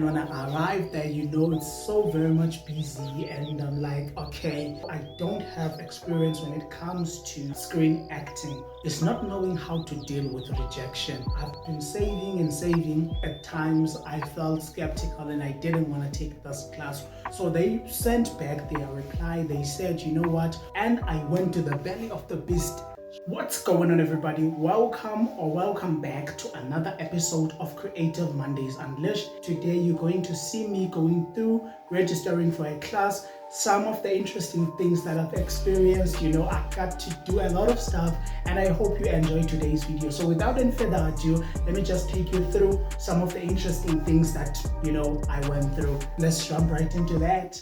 When I arrived there, it's so very much busy, and I'm like, okay, I don't have experience when it comes to screen acting. It's not knowing how to deal with rejection. I've been saving and saving. At times, I felt skeptical and I didn't want to take this class. So they sent back their reply. They said, you know what? And I went to the belly of the beast. What's going on, everybody? Welcome back to another episode of Creative Mondays Unleashed. Today you're going to see me going through registering for a class, some of the interesting things that I've experienced. I got to do a lot of stuff, and I hope you enjoy today's video. So without any further ado, let me just take you through some of the interesting things that I went through. Let's jump right into that.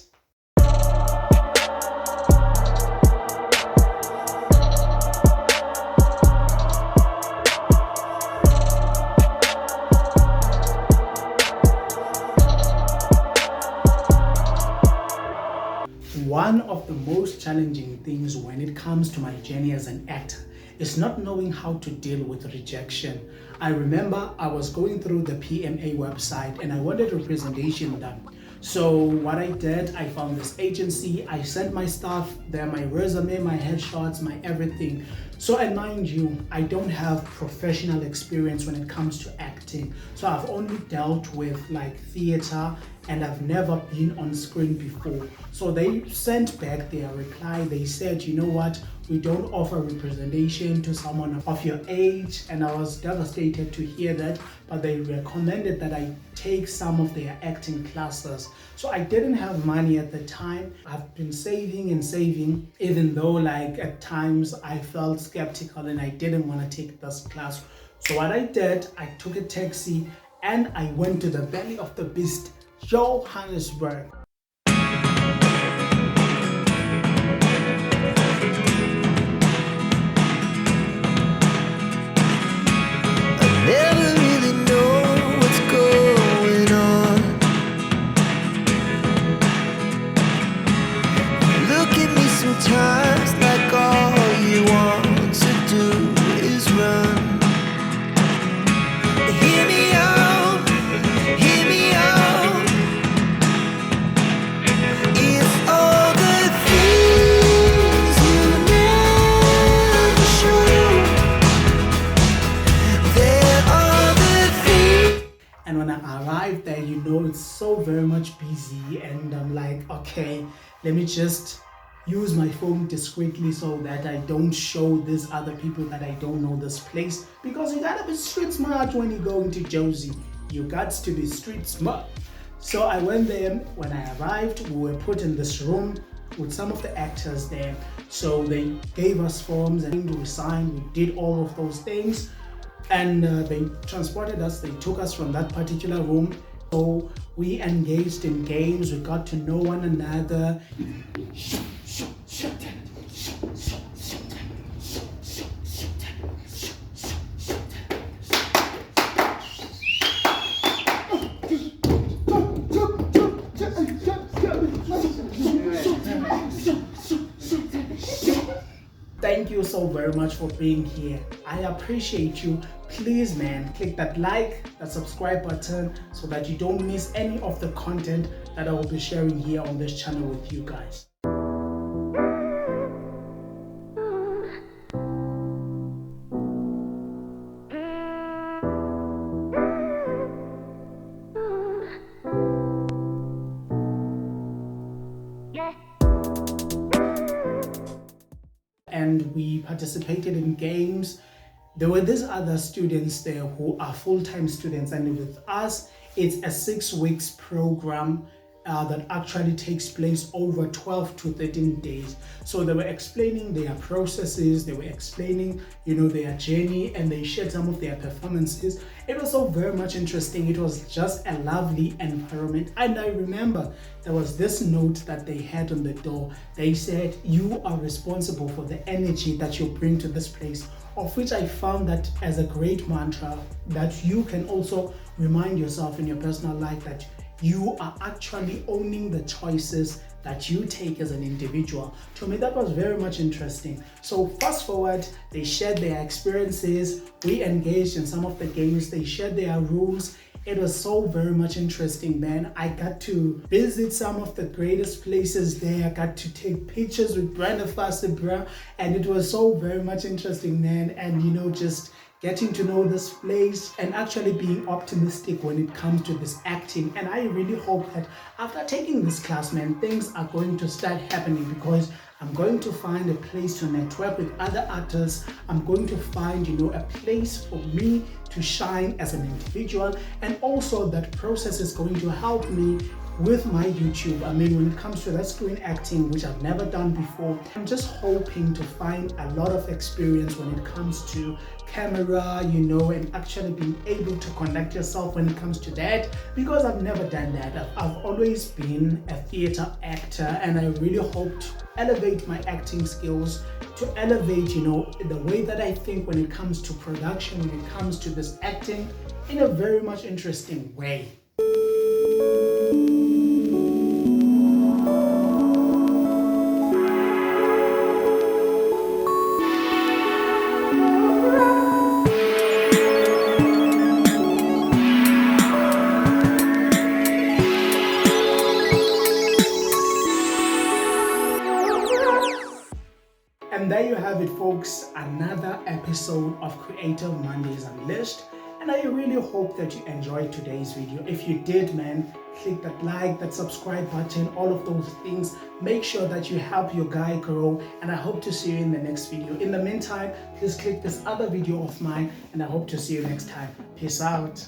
One of the most challenging things when it comes to my journey as an actor is not knowing how to deal with rejection. I remember I was going through the PMA website and I wanted representation done. So what I did, I found this agency, I sent my stuff there, my resume, my headshots, my everything. So, and mind you, I don't have professional experience when it comes to acting. So I've only dealt with like theater, and I've never been on screen before. So they sent back their reply. They said, you know what, we don't offer representation to someone of your age. And I was devastated to hear that, but they recommended that I take some of their acting classes. So I didn't have money at the time. I've been saving and saving, even though like at times I felt skeptical and I didn't want to take this class. So what I did, I took a taxi and I went to the belly of the beast, Johannesburg. Sometimes like all you want to do is run. Hear me out, hear me out. It's all the things you never show. There are the things. And when I arrived there, it's so very much busy, and I'm like, okay, let me just use my phone discreetly so that I don't show these other people that I don't know this place, because you gotta be street smart when you go into Josie. You got to be street smart. So I went there. When I arrived, we were put in this room with some of the actors there. So they gave us forms and we signed, we did all of those things, and they transported us, they took us from that particular room. So we engaged in games, we got to know one another. Thank you so very much for being here. I appreciate you. Please, man, click that like, that subscribe button so that you don't miss any of the content that I will be sharing here on this channel with you guys. And we participated in games. There were these other students there who are full-time students, and with us, it's a 6 weeks program that actually takes place over 12 to 13 days. So they were explaining their processes, they were explaining, their journey, and they shared some of their performances. It was so very much interesting. It was just a lovely environment. And I remember there was this note that they had on the door. They said, you are responsible for the energy that you bring to this place, of which I found that as a great mantra that you can also remind yourself in your personal life that you are actually owning the choices that you take as an individual. To me, that was very much interesting. So fast forward, they shared their experiences, we engaged in some of the games, they shared their rules. It was so very much interesting, man. I got to visit some of the greatest places there. I got to take pictures with Brenda Fasebra, and it was so very much interesting, man. And just getting to know this place and actually being optimistic when it comes to this acting. And I really hope that after taking this class, man, things are going to start happening, because I'm going to find a place to network with other artists. I'm going to find, a place for me to shine as an individual. And also that process is going to help me with my YouTube. I mean, when it comes to that screen acting, which I've never done before, I'm just hoping to find a lot of experience when it comes to camera, and actually being able to conduct yourself when it comes to that, because I've never done that. I've always been a theater actor, and I really hope to elevate my acting skills, to elevate, the way that I think when it comes to production, when it comes to this acting, in a very much interesting way. And there you have it, folks, another episode of Creative Mondays Unleashed. And I really hope that you enjoyed today's video. If you did, man, click that like, that subscribe button, all of those things. Make sure that you help your guy grow, and I hope to see you in the next video. In the meantime, please click this other video of mine, and I hope to see you next time. Peace out.